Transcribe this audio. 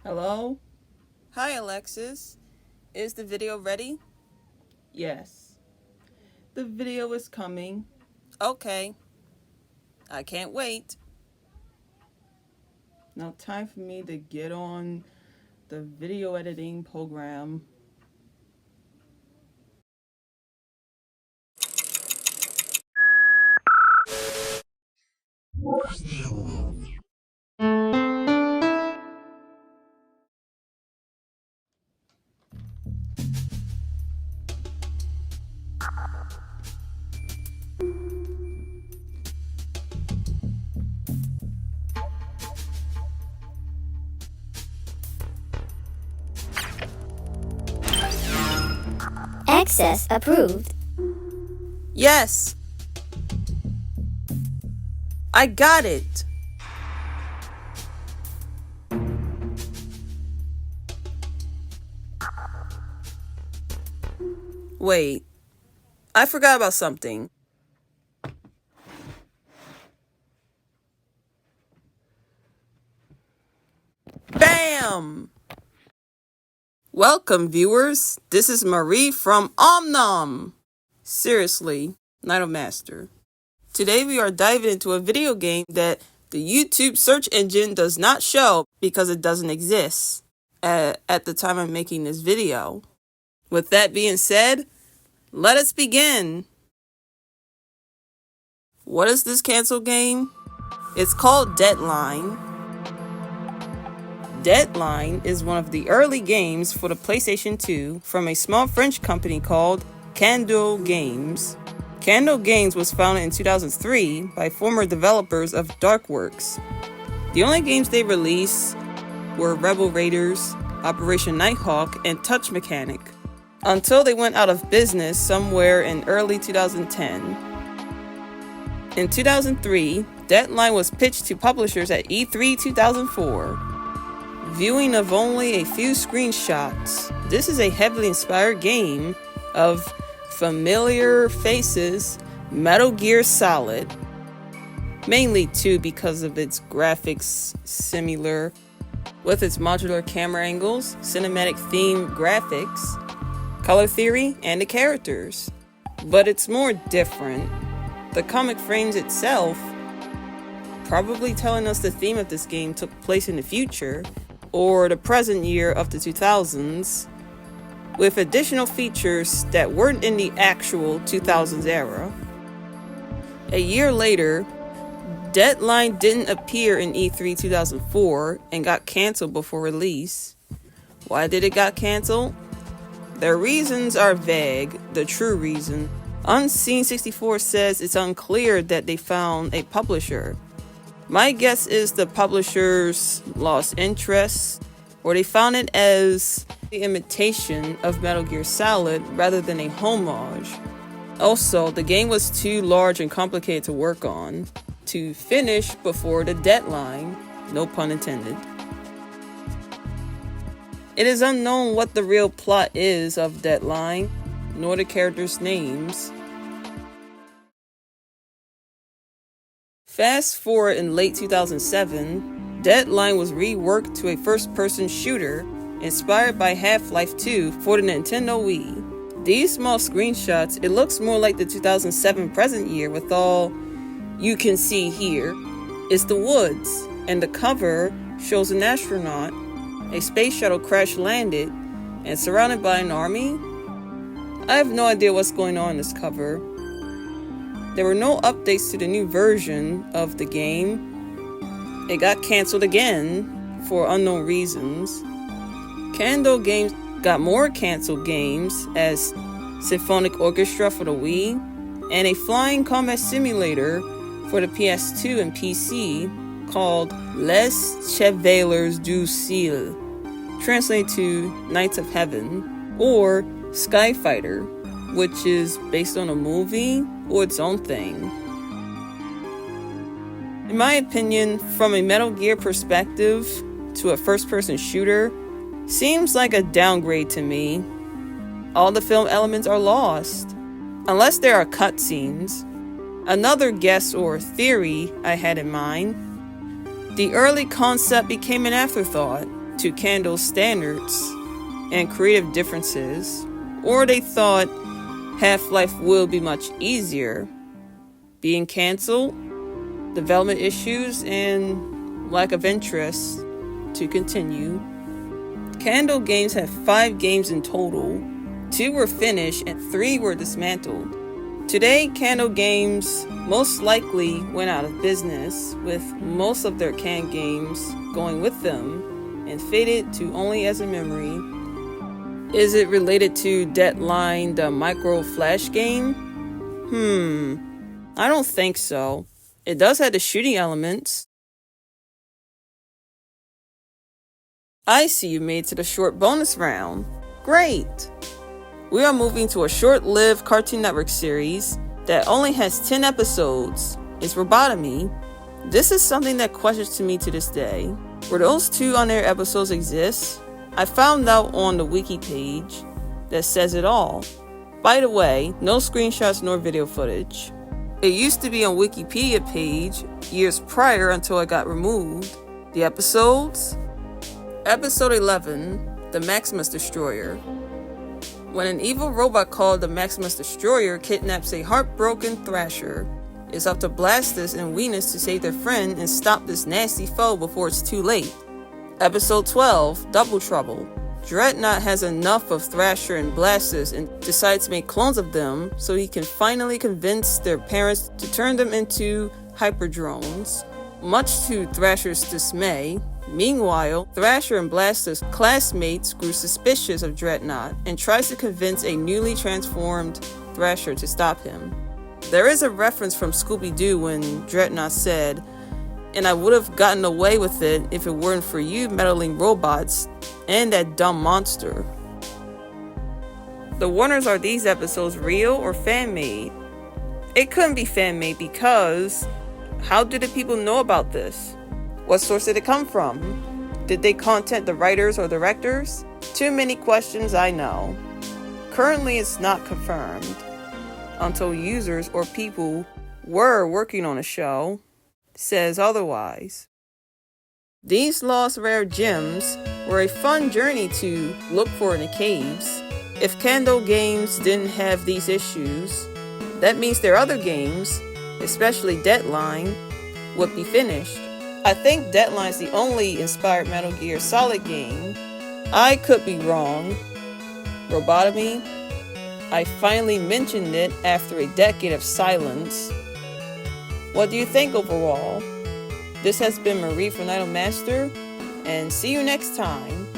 Hello? Hi, Alexis. Is the video ready? Yes. The video is coming. Okay. I can't wait. Now, time for me to get on the video editing program. Access approved. Yes! I got it! Wait. I forgot about something. Bam! Welcome, viewers. This is Marie from Omnom. Seriously, Night of Master. Today we are diving into a video game that the YouTube search engine does not show because it doesn't exist at the time I'm making this video. With that being said, let us begin. What is this cancel game? It's called Deadline. Deadline is one of the early games for the PlayStation 2 from a small French company called Candle Games. Candle Games was founded in 2003 by former developers of Darkworks. The only games they released were Rebel Raiders, Operation Nighthawk, and Touch Mechanic, until they went out of business somewhere in early 2010. In 2003, Deadline was pitched to publishers at E3 2004. Viewing of only a few screenshots, this is a heavily inspired game of familiar faces, Metal Gear Solid, mainly too because of its graphics similar with its modular camera angles, cinematic theme graphics, color theory, and the characters. But it's more different. The comic frames itself, probably telling us the theme of this game took place in the future, or the present year of the 2000s, with additional features that weren't in the actual 2000s era. A year later, Deadline didn't appear in E3 2004 and got cancelled before release. Why did it got cancelled? Their reasons are vague, the true reason. Unseen64 says it's unclear that they found a publisher. My guess is the publishers lost interest, or they found it as the imitation of Metal Gear Solid rather than a homage. Also, the game was too large and complicated to work on to finish before the deadline, no pun intended. It is unknown what the real plot is of Deadline, nor the characters' names. Fast forward in late 2007, Deadline was reworked to a first-person shooter inspired by Half-Life 2 for the Nintendo Wii. These small screenshots, it looks more like the 2007 present year with all you can see here is the woods, and the cover shows an astronaut, a space shuttle crash landed, and surrounded by an army. I have no idea what's going on in this cover. There were no updates to the new version of the game. It got cancelled again for unknown reasons. Candle Games got more cancelled games as Symphonic Orchestra for the Wii and a flying combat simulator for the PS2 and PC called Les Chevaliers du Ciel, translated to Knights of Heaven, or Skyfighter, which is based on a movie or its own thing. In my opinion, from a Metal Gear perspective to a first-person shooter, seems like a downgrade to me. All the film elements are lost, unless there are cutscenes. Another guess or theory I had in mind: the early concept became an afterthought. to Candle's standards and creative differences, or they thought Half-Life will be much easier. Being canceled, development issues, and lack of interest to continue. Candle Games had 5 games in total. 2 were finished and 3 were dismantled. Today, Candle Games most likely went out of business, with most of their canned games going with them and faded to only as a memory. Is it related to Deadline, the micro flash game? I don't think so. It does have the shooting elements. I see you made it to the short bonus round. Great! We are moving to a short-lived Cartoon Network series that only has 10 episodes. It's Robotomy. This is something that questions to me to this day. Were those 2 on-air episodes exist? I found out on the wiki page that says it all. By the way, no screenshots nor video footage. It used to be on Wikipedia page years prior until it got removed. The episodes? Episode 11, The Maximus Destroyer. When an evil robot called the Maximus Destroyer kidnaps a heartbroken Thrasher, it's up to Blastus and Venus to save their friend and stop this nasty foe before it's too late. Episode 12, Double Trouble. Dreadnought has enough of Thrasher and Blastus and decides to make clones of them so he can finally convince their parents to turn them into hyperdrones. Much to Thrasher's dismay, meanwhile, Thrasher and Blastus' classmates grew suspicious of Dreadnought and tries to convince a newly transformed Thrasher to stop him. There is a reference from Scooby-Doo when Dreadnought said, "And I would have gotten away with it if it weren't for you meddling robots and that dumb monster." The wonders, are these episodes real or fan-made? It couldn't be fan-made because how did the people know about this? What source did it come from? Did they contact the writers or directors? Too many questions, I know. Currently, it's not confirmed until users or people were working on a show says otherwise. These lost rare gems were a fun journey to look for in the caves. If Candle Games didn't have these issues, that means their other games, especially Deadline, would be finished. I think Deadline is the only inspired Metal Gear Solid game. I could be wrong. Robotomy? I finally mentioned it after a decade of silence. What do you think overall? This has been Marie from Idol Master, and see you next time.